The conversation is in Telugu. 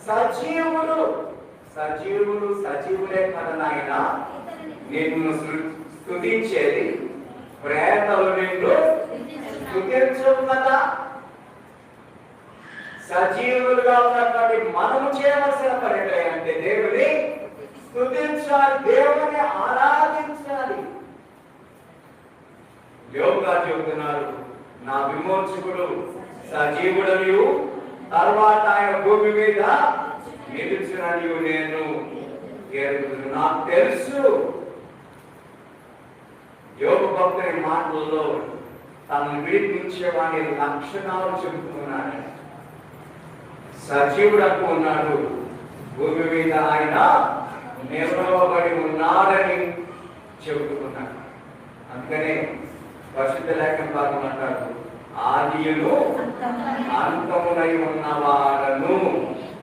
సజీవులు సజీవులు సజీవులే కదా నాయన నిన్ను స్తుతించేది. ప్రేతలు నిన్ను స్తుతించవు కదా. సజీవులుగా ఉన్నటువంటి మనము చేయవలసిన పని అంటే దేవుని స్తుతించాలి, దేవుని ఆరాధించాలి. యోగు గారు చెబుతున్నారు, నా విమోచకుడు సజీవుడనియు తర్వాత ఆయన భూమి మీద నిలిచిననియు నేను ఎరుగుదును. నాకు తెలుసు. యోగ భక్తుని మాటల్లో తనను విడిపించే వాడి లక్షణాలు చెబుతున్నాడు. సజీవుడకు ఉన్నాడు, భూమి మీద ఆయన నిలవబడి ఉన్నాడని చెబుతున్నాడు. అందుకనే పరిశుద్ధ లేఖన భాగం అంటారు, ఆదియును అంతమునై ఉన్నవాడను